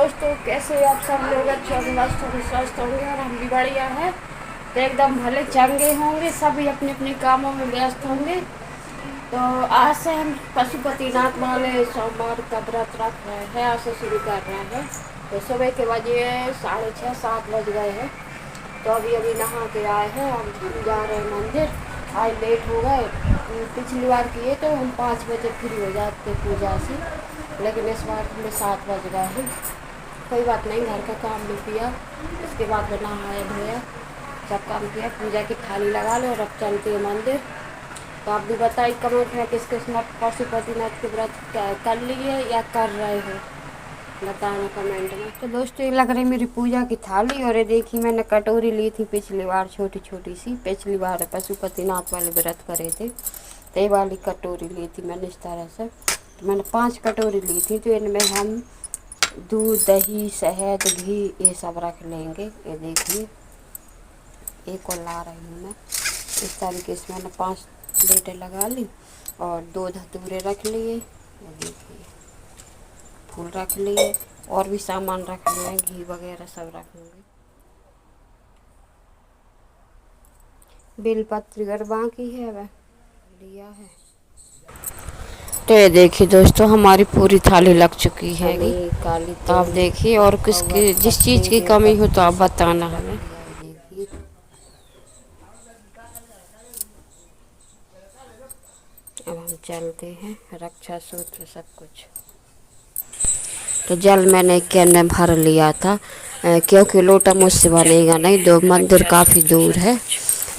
दोस्तों, कैसे आप सब लोग अच्छे होंगे, मस्त होंगे, स्वस्थ होंगे और हम भी बढ़िया हैं। तो एकदम भले चंगे होंगे, सभी अपने अपने कामों में व्यस्त होंगे। तो आज से हम पशुपतिनाथ वाले सोमवार का व्रत रख रहे हैं, आज से शुरू कर रहे हैं। तो सुबह के बजे 6:30-7 बज गए हैं। तो अभी अभी नहा के आए हैं, हम जा रहे हैं मंदिर। आज लेट हो गए, पिछली बार किए तो हम 5 बजे फ्री हो जाते पूजा से, लेकिन इस बार हमें 7 बज गए हैं। कोई बात नहीं, घर का काम भी किया, उसके बाद में नहाया धोया, सब काम किया, पूजा की थाली लगा लो और अब चलते हैं मंदिर। तो आप भी बताइए कमेंट में किस किस ने पशुपतिनाथ के व्रत कर लिए या कर रहे हो, बताना कमेंट में। तो दोस्तों, ये लग रही मेरी पूजा की थाली, और ये देखी मैंने कटोरी ली थी पिछली बार, छोटी छोटी सी। पिछली बार पशुपतिनाथ वाले व्रत करे थे, तो ये वाली कटोरी ली थी मैंने इस तरह से। तो मैंने 5 कटोरी ली थी, तो इनमें हम दूध, दही, शहद, घी ये सब रख लेंगे। ये देखिए, एक और ला रही हूँ मैं। इस तरीके से मैंने 5 लीटर लगा ली और 2 धतूरे रख लिए। ये देखिए, फूल रख लिए और भी सामान रख लिए, घी वगैरह सब रखेंगे। बेलपत्र अगर बाकी है वह लिया है। तो ये देखिए दोस्तों, हमारी पूरी थाली लग चुकी है काली। तो आप देखिए, और किसकी जिस चीज़ की कमी हो तो आप बताना हमें। अब हम चलते हैं, रक्षा सूत्र सब कुछ। तो जल मैंने एक कैन में भर लिया था, क्योंकि लोटा मुझसे बनेगा नहीं, दो मंदिर काफ़ी दूर है।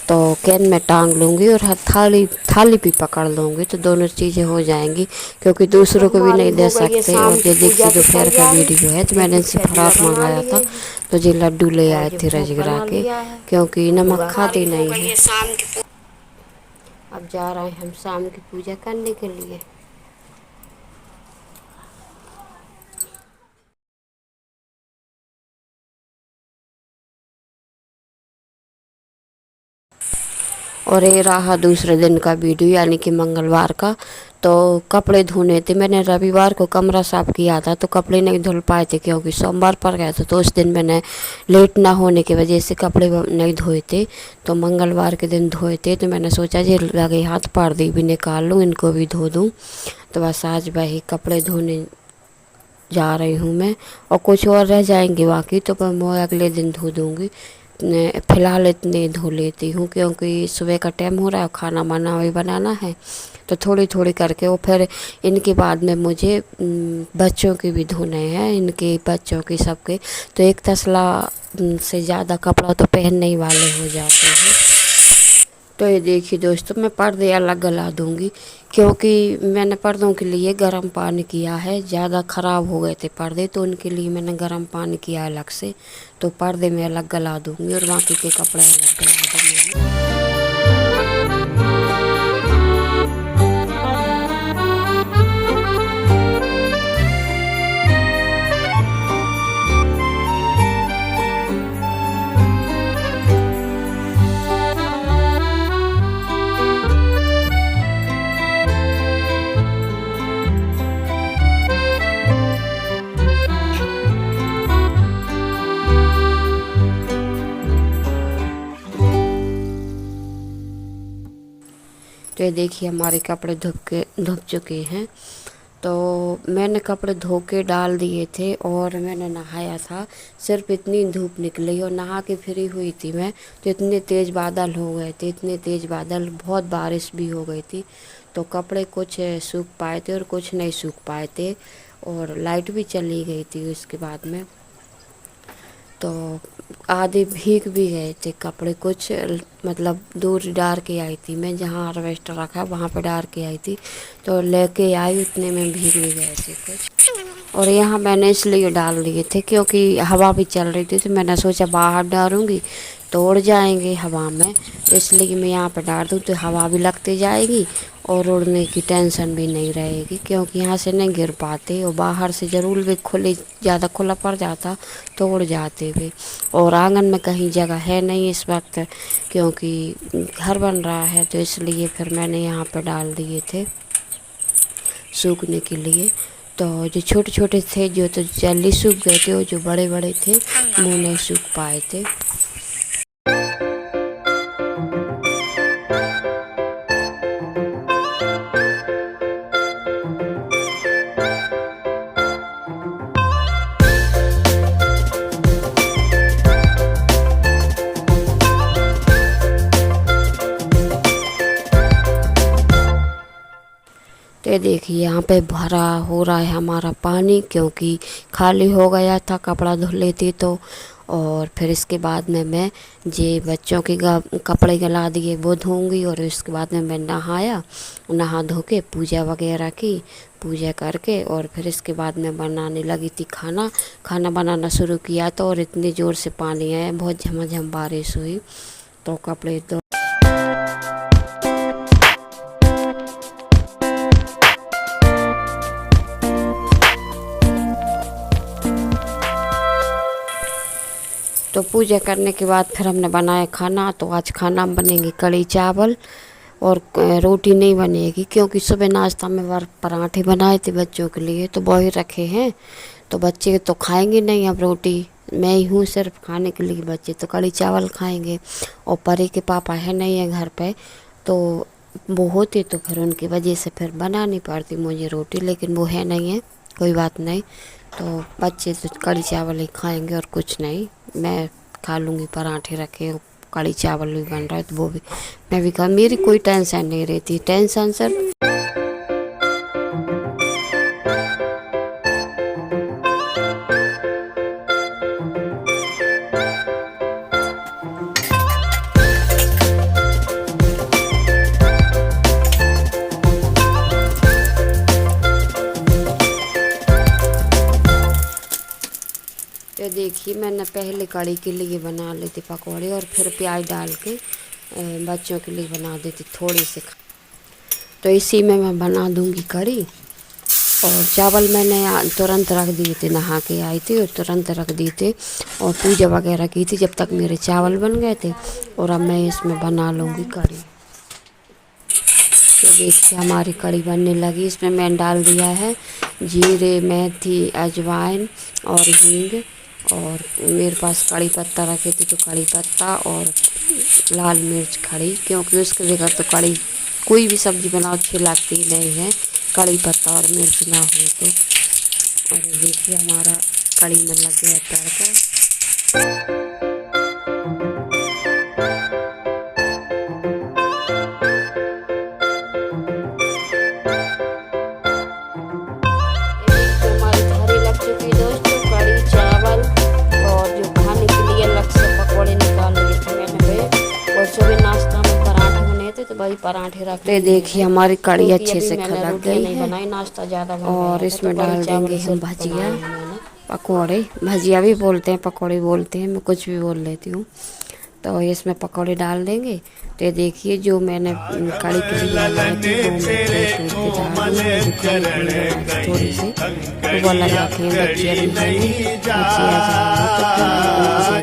तो कैन में टांग लूँगी और थाली थाली भी पकड़ लूँगी, तो दोनों चीज़ें हो जाएंगी, क्योंकि दूसरों को भी नहीं दे सकते। और ये देखिए, दोपहर का वीडियो है, तो मैंने इनसे फरार मंगाया था, तो ये लड्डू ले आए थे रजगरा के, क्योंकि नमक खाते नहीं है। अब जा रहे हैं हम शाम की पूजा करने के लिए। और ये रहा दूसरे दिन का वीडियो, यानी कि मंगलवार का। तो कपड़े धोने थे, मैंने रविवार को कमरा साफ़ किया था, तो कपड़े नहीं धुल पाए थे, क्योंकि सोमवार पर गया था, तो उस दिन मैंने लेट ना होने की वजह से कपड़े नहीं धोए थे। तो मंगलवार के दिन धोए थे, तो मैंने सोचा जी लगे हाथ पर्दे भी निकाल लूँ, इनको भी धो दूँ। तो बस आज वही कपड़े धोने जा रही हूँ मैं, और कुछ और रह जाएंगे बाकी, तो मैं अगले दिन धो दूँगी। फ़िलहाल इतने धो लेती हूँ, क्योंकि सुबह का टाइम हो रहा है, खाना वाना भी बनाना है, तो थोड़ी थोड़ी करके। और फिर इनके बाद में मुझे बच्चों के भी धोने हैं, इनके बच्चों की सबके। तो एक तसला से ज़्यादा कपड़ा तो पहनने ही वाले हो जाते हैं। तो ये देखिए दोस्तों, मैं पर्दे अलग गला दूँगी, क्योंकि मैंने पर्दों के लिए गर्म पानी किया है। ज़्यादा ख़राब हो गए थे पर्दे, तो उनके लिए मैंने गर्म पानी किया अलग से। तो पर्दे में अलग गला दूँगी और बाकी के कपड़े अलग गला दूँगी। तो ये देखिए, हमारे कपड़े धुप चुके हैं। तो मैंने कपड़े धो के डाल दिए थे और मैंने नहाया था। सिर्फ इतनी धूप निकली और नहा के फ्री हुई थी मैं, तो इतने तेज़ बादल हो गए थे, इतने तेज़ बादल, बहुत बारिश भी हो गई थी। तो कपड़े कुछ सूख पाए थे और कुछ नहीं सूख पाए थे, और लाइट भी चली गई थी उसके बाद में। तो आधे भीग भी गए थे कपड़े, कुछ मतलब दूर डाल के आई थी मैं, जहाँ हार्वेस्टर रखा वहाँ पे डाल के आई थी, तो लेके आई, उतने में भीग भी गए थे कुछ। और यहाँ मैंने इसलिए डाल दिए थे क्योंकि हवा भी चल रही थी, तो मैंने सोचा बाहर डालूँगी तो उड़ जाएंगे हवा में, इसलिए मैं यहाँ पर डाल दूँ, तो हवा भी लगती जाएगी और उड़ने की टेंशन भी नहीं रहेगी, क्योंकि यहाँ से नहीं गिर पाते। और बाहर से ज़रूर भी ज़्यादा खुला पड़ जाता तो उड़ जाते भी। और आंगन में कहीं जगह है नहीं इस वक्त, क्योंकि घर बन रहा है, तो इसलिए फिर मैंने यहाँ पर डाल दिए थे सूखने के लिए। तो जो छोटे छोटे थे जो तो जल्दी सूख गए थे, और जो बड़े बड़े थे वो नहीं सूख पाए थे। तो ये देखिए यहाँ पे भरा हो रहा है हमारा पानी, क्योंकि खाली हो गया था, कपड़ा धुल लेती तो। और फिर इसके बाद में मैं जे बच्चों के कपड़े गला दिए वो धोऊंगी, और इसके बाद में मैं नहाया, नहा धो के पूजा वगैरह की, पूजा करके और फिर इसके बाद में बनाने लगी थी खाना बनाना शुरू किया। तो और इतनी ज़ोर से पानी आया, बहुत झमाझम बारिश हुई, तो कपड़े तो तो पूजा करने के बाद फिर हमने बनाया खाना। तो आज खाना में बनेंगे कढ़ी चावल, और रोटी नहीं बनेगी, क्योंकि सुबह नाश्ता में पराठे बनाए थे बच्चों के लिए, तो वही रखे हैं। तो बच्चे तो खाएंगे नहीं अब रोटी, मैं ही हूँ सिर्फ खाने के लिए, बच्चे तो कढ़ी चावल खाएंगे। और परी के पापा है नहीं है घर पे, तो वो होते तो फिर उनकी वजह से फिर बनानी पड़ती मुझे रोटी, लेकिन वो है नहीं है, कोई बात नहीं। तो बच्चे तो कढ़ी चावल ही खाएंगे और कुछ नहीं, मैं खा लूँगी। पराठे रखे, कढ़ी चावल भी बन रहा है तो वो भी मैं भी खा, मेरी कोई टेंशन नहीं रहती, टेंशन सिर्फ तो देखिए मैंने पहले कढ़ी के लिए बना ली थी पकौड़े, और फिर प्याज डाल के बच्चों के लिए बना देती थोड़ी सी। तो इसी में मैं बना दूंगी कढ़ी। और चावल मैंने तुरंत रख दिए थे, नहा के आई थी और तुरंत रख दिए थे, और पूजा वगैरह की थी जब तक मेरे चावल बन गए थे। और अब मैं इसमें बना लूँगी कढ़ी। तो देखिए हमारी कढ़ी बनने लगी। इसमें मैंने डाल दिया है जीरे, मेथी, अजवाइन और हींग, और मेरे पास कड़ी पत्ता रखे थे तो कड़ी पत्ता और लाल मिर्च खड़ी, क्योंकि उसके बगैर तो कड़ी कोई भी सब्ज़ी बनाओ अच्छी लगती नहीं है, कड़ी पत्ता और मिर्च ना हो तो। और देखिए हमारा कड़ी में लग गया तड़का। तो भाई पराठे रखते, देखिए हमारी कड़ी अच्छे से खलक गई है। बनाई नाश्ता ज़्यादा, और इसमें डाल देंगे हम भजिया, पकौड़े, भजिया भी बोलते हैं, पकौड़े बोलते हैं, मैं कुछ भी बोल लेती हूँ। तो इसमें पकौड़े डाल देंगे। तो देखिए जो मैंने कड़ी के लिए बनाई थी वो मैं थोड़ी सी वो लगा के बच्चे